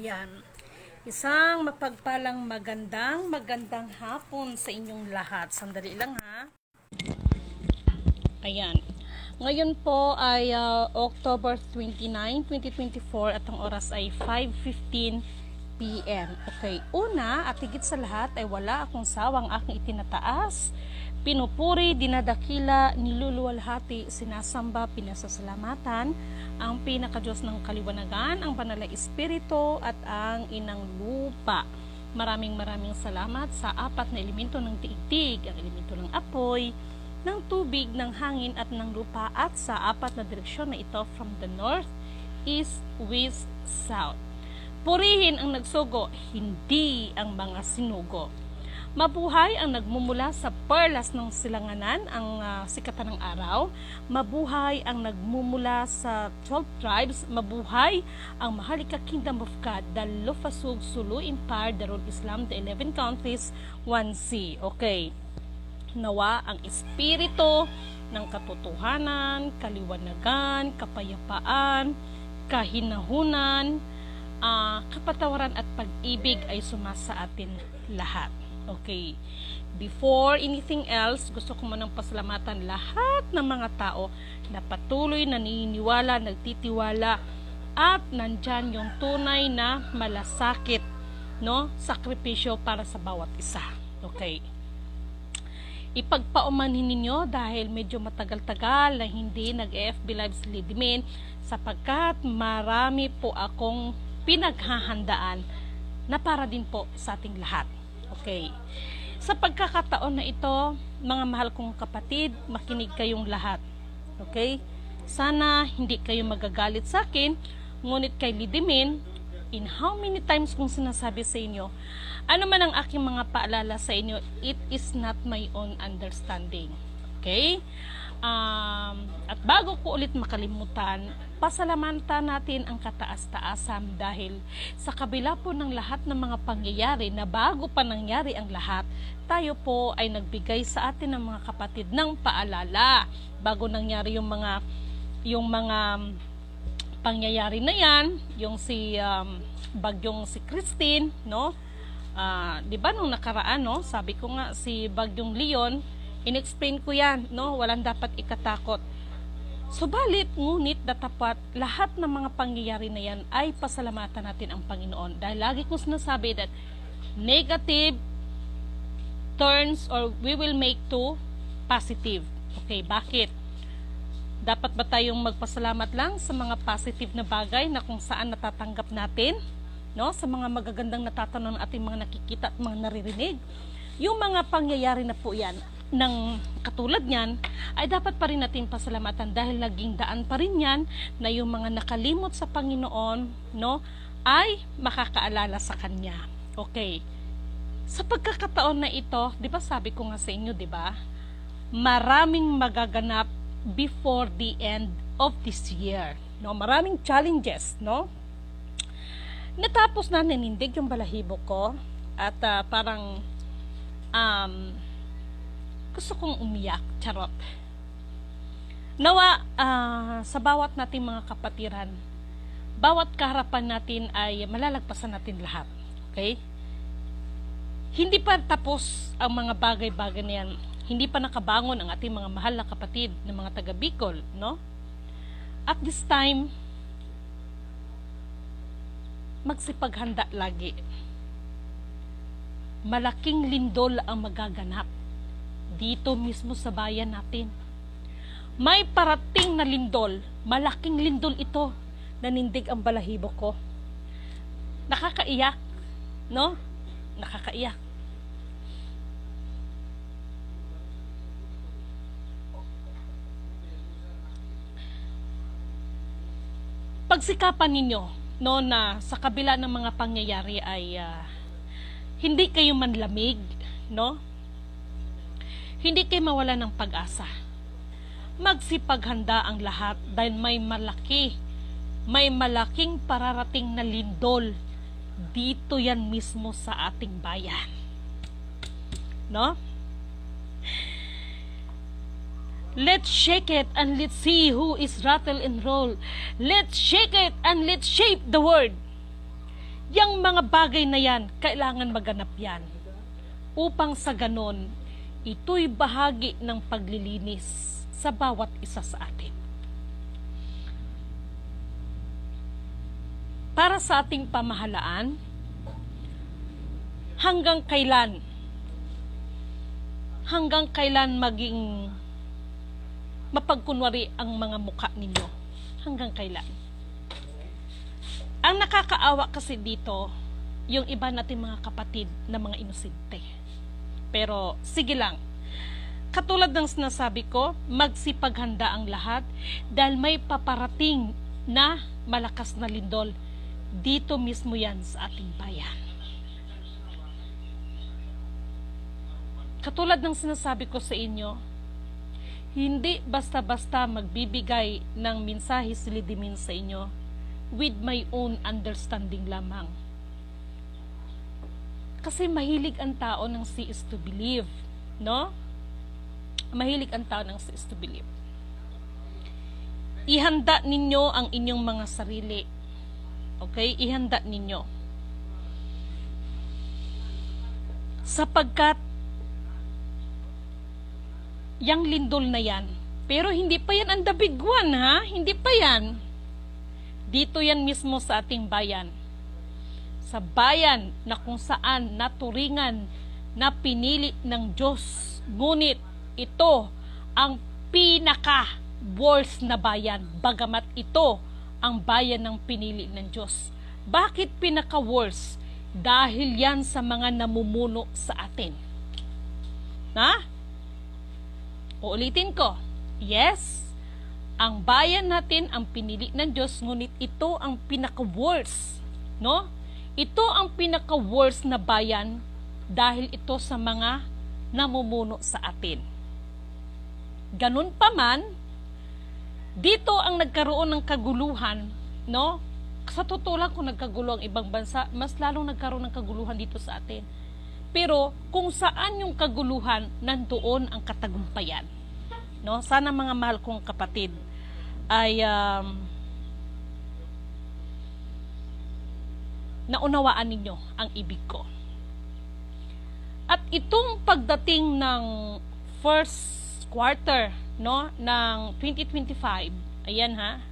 Ayan. Isang mapagpalang magandang hapon sa inyong lahat. Sandali lang ha. Ayan. Ngayon po ay October 29, 2024 at ang oras ay 5:15 p.m. Okay. Una at higit sa lahat ay wala akong sawang aking itinataas, pinupuri, dinadakila, niluluwalhati, sinasamba, pinasasalamatan ang pinakadiyos ng kaliwanagan, ang banal na espiritu at ang inang lupa. Maraming salamat sa apat na elemento ng daigdig, ang elemento ng apoy, ng tubig, ng hangin at ng lupa, at sa apat na direksyon na ito from the north, east, west, south. Purihin ang nagsugo, hindi ang mga sinugo. Mabuhay ang nagmumula sa perlas ng silanganan, ang sikatan ng araw. Mabuhay ang nagmumula sa 12 tribes. Mabuhay ang Maharlika Kingdom of God, the Lufasug Sulu Empire, the Darul Islam, the 11 countries, 1C. Okay. Nawa ang espiritu ng katotohanan, kaliwanagan, kapayapaan, kahinahunan, kapatawaran at pag-ibig ay sumasa atin lahat. Okay. Before anything else, gusto ko munang pasalamatan lahat ng mga tao na patuloy naniniwala, nagtitiwala at nandyan yung tunay na malasakit, no? Sakripisyo para sa bawat isa. Okay. Ipagpaumanhin ninyo dahil medyo matagal-tagal na hindi nag-FB Live si Lidimin sapagkat marami po akong pinaghahandaan na para din po sa ating lahat. Okay. Sa pagkakataon na ito, mga mahal kong kapatid, makinig kayong lahat. Okay? Sana hindi kayo magagalit sa akin, ngunit kay Lidimin, in how many times kong sinasabi sa inyo, ano man ang aking mga paalala sa inyo, it is not my own understanding. Okay? At bago ko ulit makalimutan, pasalamatan natin ang kataas-taasan dahil sa kabila po ng lahat ng mga pangyayari na bago pa nangyari ang lahat, tayo po ay nagbigay sa atin ng mga kapatid ng paalala bago nangyari yung mga pangyayari na yan, yung bagyong si Christine, no? 'Di ba nung nakaraan, no? Sabi ko nga si bagyong Leon, inexplain ko yan, no? Walang dapat ikatakot. Subalit, ngunit datapat lahat ng mga pangyayari na yan ay pasalamatan natin ang Panginoon. Dahil lagi kong sinasabi that negative turns or we will make to positive. Okay, bakit? Dapat ba tayong magpasalamat lang sa mga positive na bagay na kung saan natatanggap natin? No? Sa mga magagandang natatanong ng ating mga nakikita at mga naririnig? Yung mga pangyayari na po yan, ng katulad niyan, ay dapat pa rin natin pasalamatan dahil naging daan pa rin yan na yung mga nakalimot sa Panginoon, no, ay makakaalala sa Kanya. Okay. Sa pagkakataon na ito, di ba sabi ko nga sa inyo, di ba, maraming magaganap before the end of this year. No, maraming challenges, no? Natapos na nanindig yung balahibo ko at parang gusto kong umiyak, charot. Nawa, sa bawat nating mga kapatiran, bawat kaharapan natin ay malalagpasan natin lahat. Okay? Hindi pa tapos ang mga bagay-bagay na yan. Hindi pa nakabangon ang ating mga mahal na kapatid ng mga taga Bicol, no? At this time, magsipaghanda lagi. Malaking lindol ang magaganap dito mismo sa bayan natin. May parating na lindol, malaking lindol ito, nanindig ang balahibo ko. Nakakaiyak, no? Nakakaiyak. Pagsikapan ninyo, no, na sa kabila ng mga pangyayari ay hindi kayo manlamig, no? Hindi kayo mawala ng pag-asa. Magsipaghanda ang lahat dahil may malaking pararating na lindol dito yan mismo sa ating bayan. No? Let's shake it and let's see who is rattle and roll. Let's shake it and let's shape the word. Yang mga bagay na yan, kailangan maganap yan. Upang sa ganon, ito'y bahagi ng paglilinis sa bawat isa sa atin. Para sa ating pamahalaan, hanggang kailan maging mapagkunwari ang mga mukha ninyo? Hanggang kailan? Ang nakakaawa kasi dito, yung iba natin mga kapatid na mga inosente. Pero sige lang, katulad ng sinasabi ko, magsipaghanda ang lahat dahil may paparating na malakas na lindol. Dito mismo yan sa ating bayan. Katulad ng sinasabi ko sa inyo, hindi basta-basta magbibigay ng mensahe si Lidimin sa inyo with my own understanding lamang. Kasi mahilig ang tao ng see is to believe, no? Mahilig ang tao ng see is to believe. Ihanda ninyo ang inyong mga sarili. Okay? Ihanda ninyo. Sapagkat yang lindol na yan, pero hindi pa yan ang the big one, ha? Hindi pa yan. Dito yan mismo sa ating bayan. Sa bayan na kung saan naturingan na pinili ng Diyos. Ngunit ito ang pinaka-worst na bayan. Bagamat ito ang bayan ng pinili ng Diyos. Bakit pinaka-worst? Dahil yan sa mga namumuno sa atin. Ha? Uulitin ko. Yes, ang bayan natin ang pinili ng Diyos, ngunit ito ang pinaka-worst, no? Ito ang pinaka-worst na bayan dahil ito sa mga namumuno sa atin. Ganun pa man, dito ang nagkaroon ng kaguluhan, no? Sa totoo lang, kung nagkagulo ang ibang bansa, mas lalong nagkaroon ng kaguluhan dito sa atin. Pero kung saan yung kaguluhan, nandoon ang katagumpayan. No? Sana mga mahal kong kapatid ay naunawaan ninyo ang ibig ko. At itong pagdating ng first quarter, no, ng 2025, ayan ha,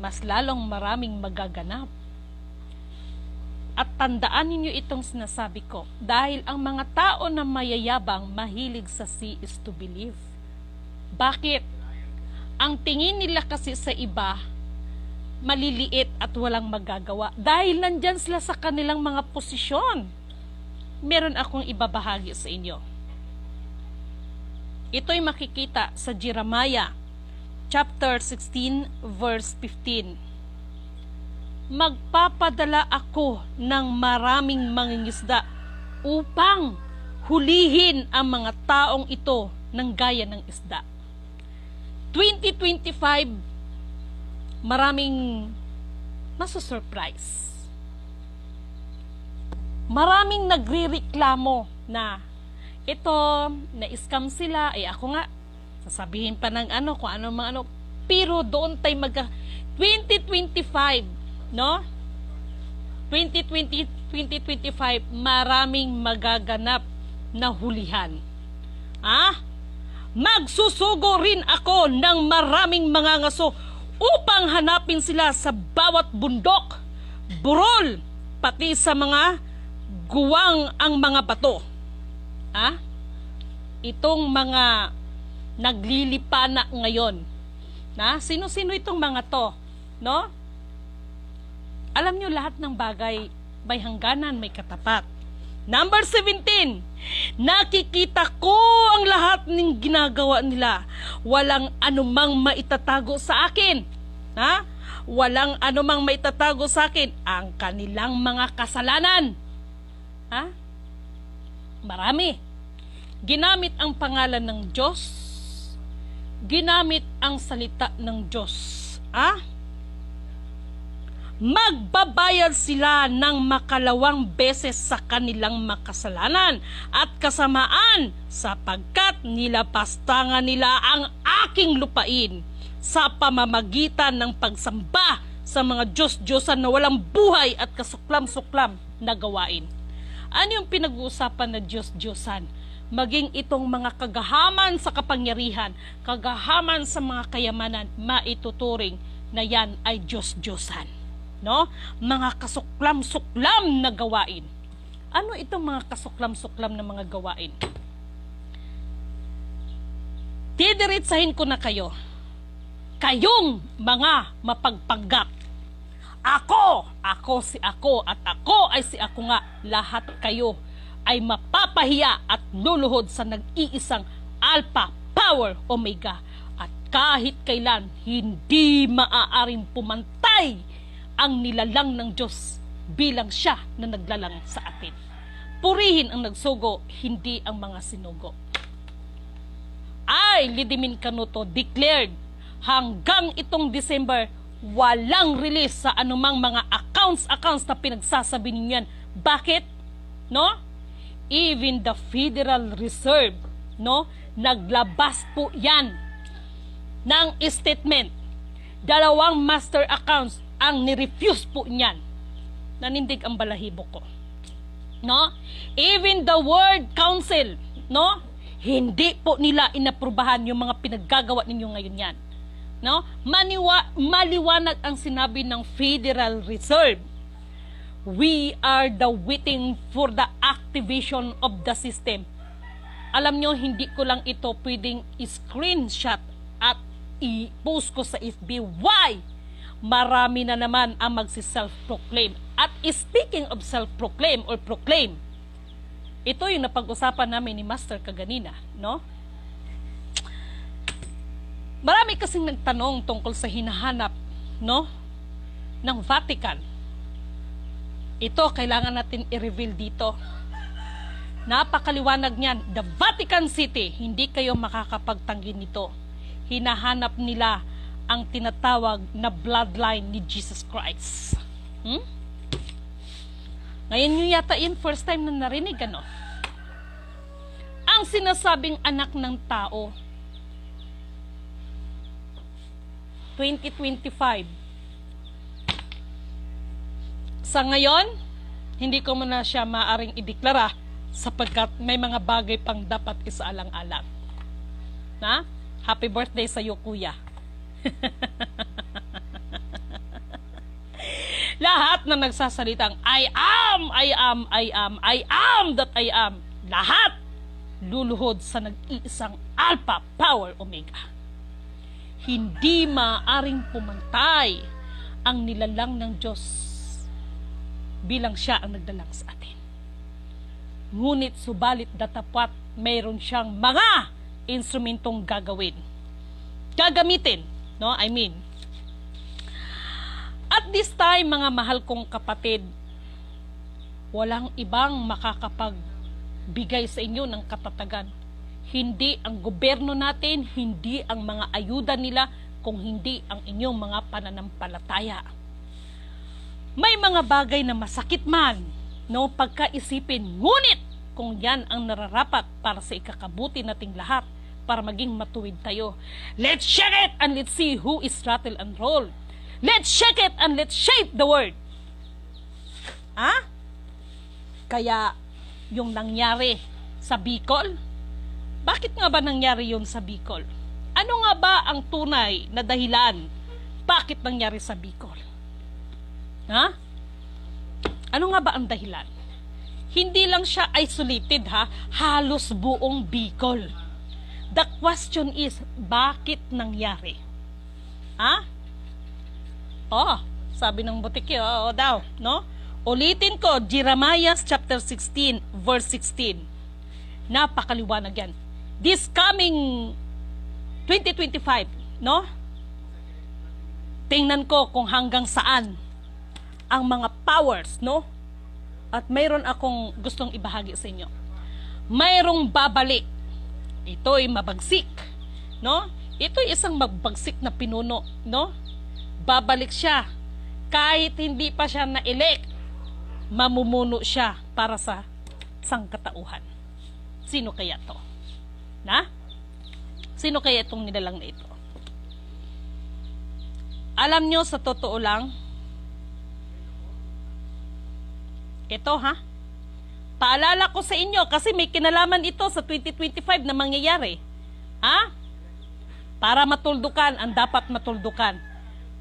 mas lalong maraming magaganap. At tandaan ninyo itong sinasabi ko, dahil ang mga tao na mayayabang mahilig sa see is to believe. Bakit? Ang tingin nila kasi sa iba, maliliit at walang magagawa. Dahil nandyan sila sa kanilang mga posisyon. Meron akong ibabahagi sa inyo. Ito'y makikita sa Jeremiah chapter 16 verse 15. Magpapadala ako ng maraming mangingisda upang hulihin ang mga taong ito ng gaya ng isda. 2025, maraming masasurprise. Maraming nagrireklamo na ito, na-scam sila, ako nga, sasabihin pa ng kung ano mga ano, pero doon tayo 2025, no? 2025, maraming magaganap na hulihan. Magsusugo rin ako ng maraming mga ngaso upang hanapin sila sa bawat bundok, burol, pati sa mga guwang ang mga bato. Itong mga naglilipana ngayon. Sino-sino itong mga to? No? Alam nyo, lahat ng bagay may hangganan, may katapat. Number 17, nakikita ko ang lahat ng ginagawa nila. Walang anumang maitatago sa akin. Walang anumang maitatago sa akin ang kanilang mga kasalanan. Marami. Ginamit ang pangalan ng Diyos. Ginamit ang salita ng Diyos. Magbabayad sila ng makalawang beses sa kanilang makasalanan at kasamaan sapagkat nilapastangan nila ang aking lupain sa pamamagitan ng pagsamba sa mga Diyos-Diyosan na walang buhay at kasuklam-suklam na gawain. Ano yung pinag-uusapan na Diyos-Diyosan? Maging itong mga kagahaman sa kapangyarihan, kagahaman sa mga kayamanan, maituturing na yan ay Diyos-Diyosan. No? Mga kasuklam-suklam na gawain. Ano itong mga kasuklam-suklam na mga gawain? Didiretsahin ko na kayo. Kayong mga mapagpanggap. Ako si ako at ako ay si ako nga. Lahat kayo ay mapapahiya at luluhod sa nag-iisang Alpha, Power, Omega. At kahit kailan, hindi maaaring pumantay ang nilalang ng Diyos bilang siya na naglalang sa atin. Purihin ang nagsugo, hindi ang mga sinugo. Ay, lidimin kanuto, declared, hanggang itong December, walang release sa anumang mga accounts na pinagsasabi ninyo yan. Bakit? No? Even the Federal Reserve, no? Naglabas po yan ng statement. 2 master accounts ang nirefuse po niyan. Nanindig ang balahibo ko. No? Even the World Council, no? Hindi po nila inaprubahan yung mga pinaggagawa ninyo ngayon yan. No? Maliwanag ang sinabi ng Federal Reserve. We are the waiting for the activation of the system. Alam nyo, hindi ko lang ito pwedeng screenshot at i-post ko sa FB. Why? Marami na naman ang magsi-self-proclaim. At speaking of self-proclaim or proclaim, ito yung napag-usapan namin ni Master kaganina, no? Marami kasing nagtanong tungkol sa hinahanap, no, ng Vatican. Ito, kailangan natin i-reveal dito. Napakaliwanag niyan. The Vatican City, hindi kayo makakapagtanggi nito. Hinahanap nila ang tinatawag na bloodline ni Jesus Christ. Ngayon nyo yata yun, first time na narinig, ano? Ang sinasabing anak ng tao, 2025. Sa ngayon, hindi ko muna siya maaring ideklara sapagkat may mga bagay pang dapat isaalang-alang. Na? Happy birthday sa iyo, kuya. Lahat na nagsasalitang I am that I am. Lahat luluhod sa nag-iisang Alpha, Power, Omega. Hindi maaaring pumantay ang nilalang ng Diyos bilang siya ang nagdalang sa atin. Ngunit subalit datapwat mayroon siyang mga instrumentong gagamitin, no? At this time, mga mahal kong kapatid, walang ibang makakapagbigay sa inyo ng katatagan. Hindi ang gobyerno natin, hindi ang mga ayuda nila, kung hindi ang inyong mga pananampalataya. May mga bagay na masakit man, no, pagkaisipin, ngunit kung yan ang nararapat para sa ikakabuti nating lahat, para maging matuwid tayo. Let's check it and let's see who is rattle and roll. Let's check it and let's shape the word. Kaya yung nangyari sa Bicol, bakit nga ba nangyari yun sa Bicol? Ano nga ba ang tunay na dahilan bakit nangyari sa Bicol? Ano nga ba ang dahilan? Hindi lang siya isolated, halos buong Bicol. The question is, bakit nangyari? Sabi ng butiki, daw, no? Ulitin ko, Jeremiah chapter 16, verse 16. Napakaliwanag yan. This coming 2025, no? Tingnan ko kung hanggang saan ang mga powers, no? At mayroon akong gustong ibahagi sa inyo. Mayroong babalik. Ito'y mabagsik, no? Ito'y isang mabagsik na pinuno, no? Babalik siya. Kahit hindi pa siya na-elect, mamumuno siya para sa sangkatauhan. Sino kaya to? Sino kaya itong nilalang na ito? Alam nyo, sa totoo lang, Ito ha, paalala ko sa inyo kasi may kinalaman ito sa 2025 na mangyayari. Ha? Para matuldukan ang dapat matuldukan.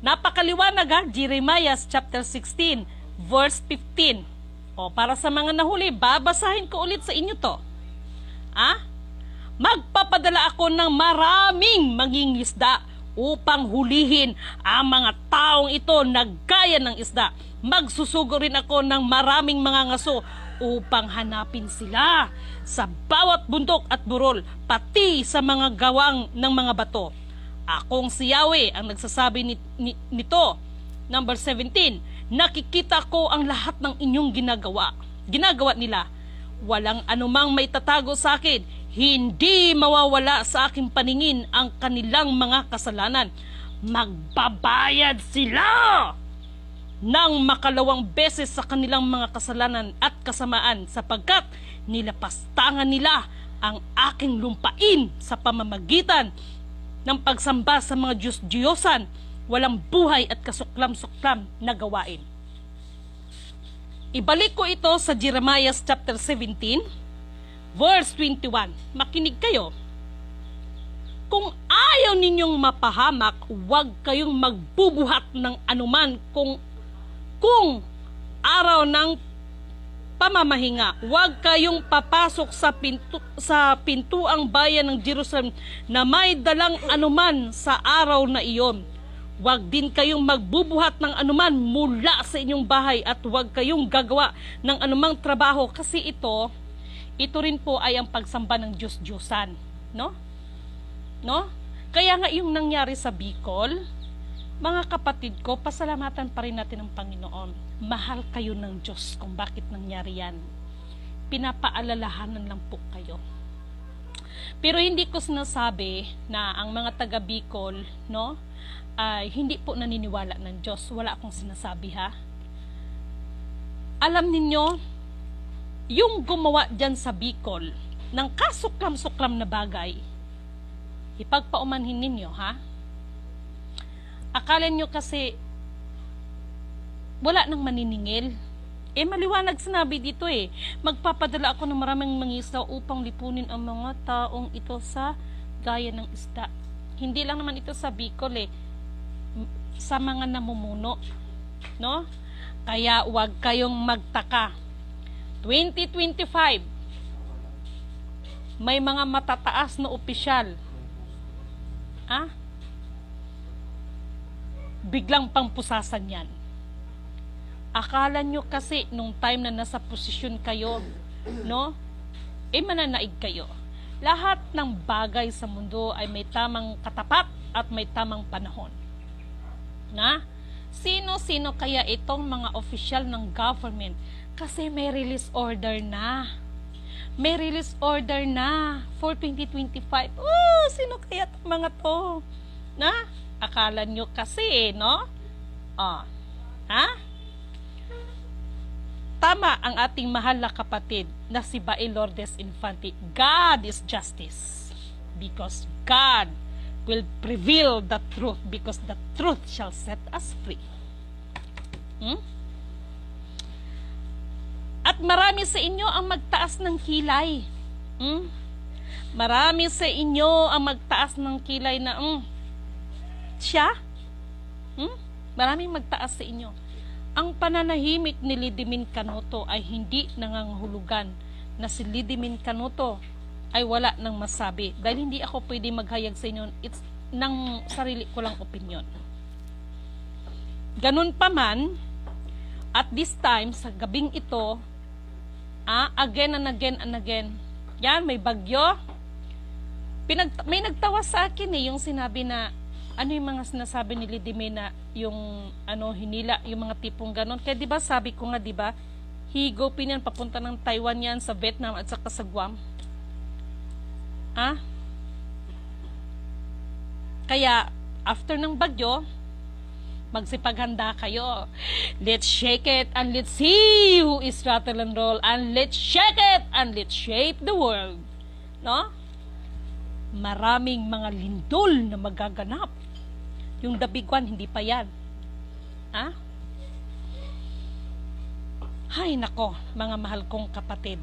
Napakaliwanag ha, Jeremiah chapter 16, verse 15. O, para sa mga nahuli, babasahin ko ulit sa inyo to. Ha? Magpapadala ako ng maraming mangingisda upang hulihin ang mga taong ito na gaya ng isda. Magsusugo rin ako ng maraming mga ngaso upang hanapin sila sa bawat bundok at burol, pati sa mga gawang ng mga bato. Akong si Yahweh ang nagsasabi nito. Number 17, nakikita ko ang lahat ng inyong ginagawa nila. Walang anumang may tatago sa akin. Hindi mawawala sa aking paningin ang kanilang mga kasalanan. Magbabayad sila ng makalawang beses sa kanilang mga kasalanan at kasamaan, sapagkat nilapastangan nila ang aking lumpain sa pamamagitan ng pagsamba sa mga Diyos-Diyosan, walang buhay at kasuklam-suklam na gawain. Ibalik ko ito sa Jeremiah chapter 17, verse 21. Makinig kayo. Kung ayaw ninyong mapahamak, huwag kayong magbubuhat ng anuman kung araw ng pamamahinga. Huwag kayong papasok sa pintuang bayan ng Jerusalem na may dalang anuman sa araw na iyon. Huwag din kayong magbubuhat ng anuman mula sa inyong bahay at huwag kayong gagawa ng anumang trabaho kasi ito rin po ay ang pagsamba ng Diyos-Diyosan. No? Kaya nga yung nangyari sa Bicol, mga kapatid ko, pasalamatan pa rin natin ang Panginoon. Mahal kayo ng Diyos kung bakit nangyari yan. Pinapaalalahanan lang po kayo. Pero hindi ko sinasabi na ang mga taga Bicol, no, ay hindi po naniniwala ng Diyos. Wala akong sinasabi ha. Alam ninyo, yung gumawa dyan sa Bicol ng kasuklam-suklam na bagay, ipagpaumanhin ninyo ha. Akala nyo kasi wala nang maniningil. Maliwanag sinabi dito magpapadala ako ng maraming mangisda upang lipunin ang mga taong ito sa gaya ng isda. Hindi lang naman ito sa Bicol sa mga namumuno, no? Kaya huwag kayong magtaka. 2025 may mga matataas na opisyal biglang pangpusasan yan. Akala nyo kasi nung time na nasa posisyon kayo, no? Mananaig kayo. Lahat ng bagay sa mundo ay may tamang katapat at may tamang panahon. Na? Sino-sino kaya itong mga opisyal ng government? Kasi may release order na. May release order na for 2025. Sino kaya itong mga to? Na? Akala nyo kasi, no? Tama ang ating mahal na kapatid na si Bae Lourdes Infante. God is justice. Because God will prevail the truth. Because the truth shall set us free. At marami sa inyo ang magtaas ng kilay. Marami sa inyo ang magtaas ng kilay na siya? Maraming magtaas sa inyo. Ang pananahimik ni Lidimin Canoto ay hindi nangangahulugan na si Lidimin Canoto ay wala nang masabi. Dahil hindi ako pwede maghayag sa inyo, it's ng sarili ko lang opinion. Ganun pa man, at this time, sa gabing ito, again and again and again, yan, may bagyo. May nagtawa sa akin yung sinabi na, ano yung mga sinasabi ni Lidime na yung hinila, yung mga tipong ganon. Kaya diba sabi ko nga, diba, higopin yan, papunta ng Taiwan yan, sa Vietnam at saka sa Guam. Kaya, after ng bagyo, magsipaghanda kayo. Let's shake it and let's see who is rattle and roll, and let's shake it and let's shape the world. No? Maraming mga lindol na magaganap. Yung the big one, hindi pa yan. Hay nako, mga mahal kong kapatid.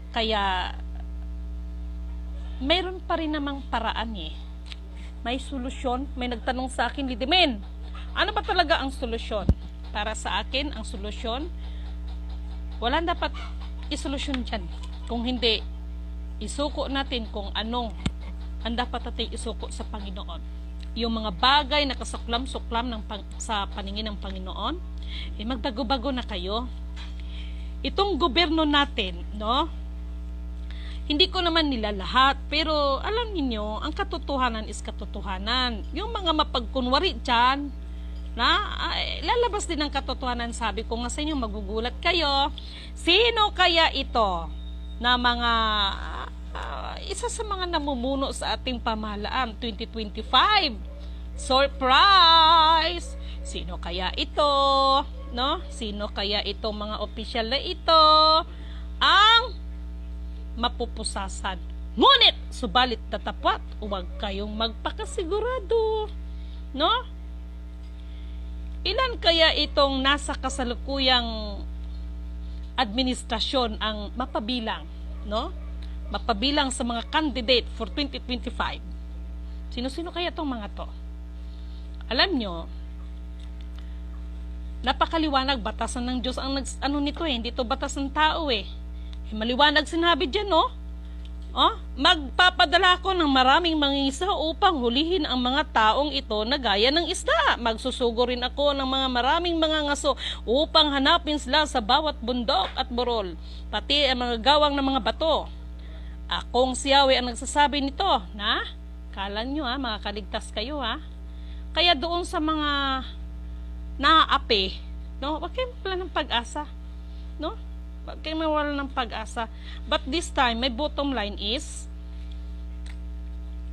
Kaya, mayroon pa rin namang paraan eh. May solusyon. May nagtanong sa akin, Lidimen, ano ba talaga ang solusyon? Para sa akin, ang solusyon, wala dapat isolusyon dyan. Kung hindi, isuko natin kung anong ang dapat natin isuko sa Panginoon. Yung mga bagay na kasuklam-suklam sa paningin ng Panginoon, magbago-bago na kayo. Itong gobyerno natin, no? Hindi ko naman nila lahat, pero alam niyo, ang katotohanan is katotohanan. Yung mga mapagkunwari dyan, lalabas din ang katotohanan. Sabi ko nga sa inyo, magugulat kayo. Sino kaya ito na mga isa sa mga namumuno sa ating pamahalaan 2025? Surprise! Sino kaya ito? No? Sino kaya itong mga opisyal na ito ang mapupusasan? Ngunit, subalit tatapat, huwag kayong magpakasigurado. No? Ilan kaya itong nasa kasalukuyang administrasyon ang mapabilang, no? Mapabilang sa mga candidate for 2025. Sino-sino kaya itong mga to? Alam nyo, napakaliwanag, batasan ng Diyos ang nito eh, hindi to batas ng tao eh. Maliwanag sinabi dyan, no? Magpapadala ko ng maraming mangingisda upang hulihin ang mga taong ito na gaya ng isda. Magsusugo rin ako ng mga maraming mga ngaso upang hanapin sila sa bawat bundok at burol, pati ang mga gawang ng mga bato. Akong si Yahweh ang nagsasabi nito, na? Kala nyo makakaligtas kayo Kaya doon sa mga naaapi, no? Wag kayong wala ng pag-asa, no? Wag kayong mawala ng pag-asa. But this time, my bottom line is,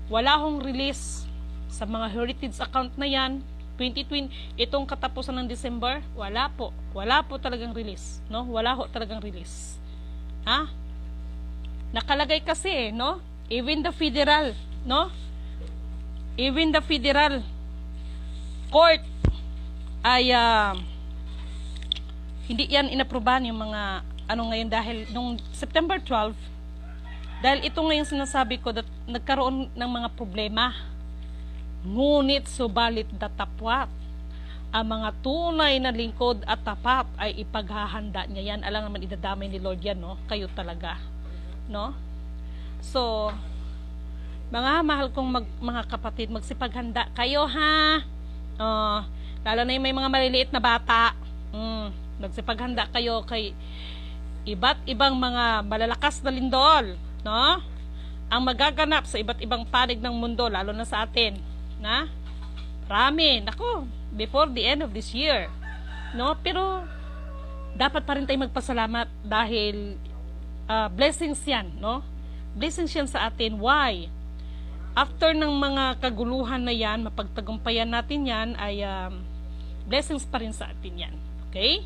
wala akong release sa mga heritage account na yan. 2020, itong katapusan ng December, wala po talagang release, no? Wala ho talagang release. Nakalagay kasi no? Even the federal, no? Even the federal court ay hindi yan inaprubahan yung mga ngayon dahil nung September 12, dahil ito ngayon sinasabi ko that nagkaroon ng mga problema. Ngunit subalit datapwat, ang mga tunay na lingkod at tapat ay ipaghahanda niya yan. Alam naman idadamay ni Lord yan, no? Kayo talaga, no? So, mga mahal kong mga kapatid, magsipaghanda kayo lalo na yung may mga maliliit na bata. Magsipaghanda kayo kay iba't ibang mga malalakas na lindol, no? Ang magaganap sa iba't ibang panig ng mundo, lalo na sa atin, na? Marami, before the end of this year, no? Pero dapat pa rin tayo magpasalamat dahil blessings yan, no? Blessings yan sa atin. Why? After ng mga kaguluhan na yan, mapagtagumpayan natin yan, ay blessings pa rin sa atin yan. Okay?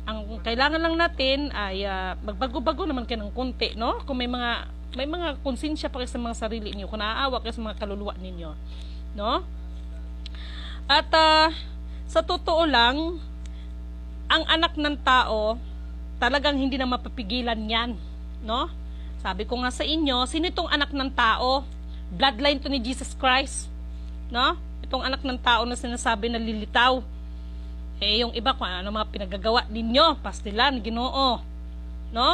Ang kailangan lang natin ay magbago-bago naman kayo ng konti, no? Kung may mga konsensya pa kayo sa mga sarili niyo, kung naaawa kayo sa mga kaluluwa ninyo, no? At sa totoo lang, ang anak ng tao talagang hindi na mapapigilan yan, no? Sabi ko nga sa inyo, sino itong anak ng tao? Bloodline to ni Jesus Christ, no? Itong anak ng tao na sinasabi na lilitaw. Yung iba kung ano mga pinagagawa ninyo, pastilan, Ginoo, no?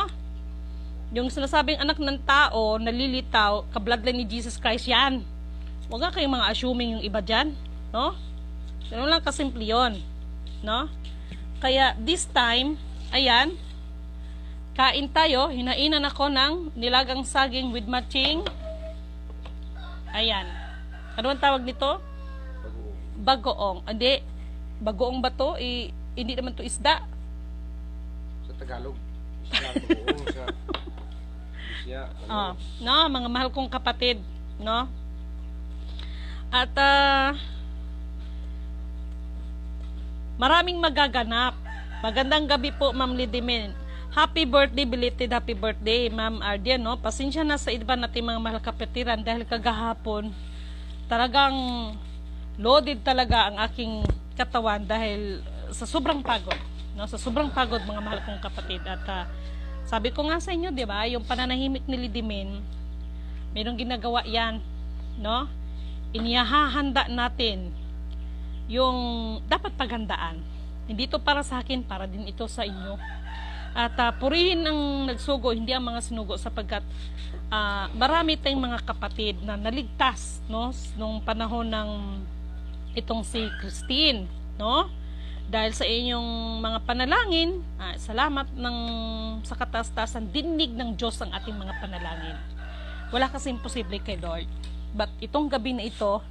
Yung sinasabing anak ng tao nalilitaw, ka-bloodline ni Jesus Christ yan. Huwag nga kayong mga assuming yung iba dyan, no? Ganun lang kasimple yun, no? Kaya this time, ayan, kain tayo. Hinainan ako ng nilagang saging with matching. Ayan. Ano ang tawag nito? Bagoong. Hindi. Bagoong ba to? Hindi naman to isda. Sa Tagalog. Bagoong sa Bisya. No, mga mahal kong kapatid, no? At maraming magaganap. Magandang gabi po, Ma'am Lidimen. Happy birthday, belated happy birthday, Ma'am Ardian, no? Pasensya na sa iba natin mga mahal kapatiran dahil kagahapon talagang loaded talaga ang aking katawan dahil sa sobrang pagod, no? Sa sobrang pagod, mga mahal kong kapatid. At sabi ko nga sa inyo, di ba, yung pananahimik ni Lidimin, mayroong ginagawa yan, no? Inihahanda natin yung dapat paghandaan. Hindi ito para sa akin, para din ito sa inyo. At purihin ang nagsugo, hindi ang mga sinugo, sapagkat marami tayong mga kapatid na naligtas, no, nung panahon ng itong si Christine, no? Dahil sa inyong mga panalangin, salamat sa kataas-taasan, dinig ng Diyos ang ating mga panalangin. Wala kasi imposible kay Lord. But itong gabi na ito,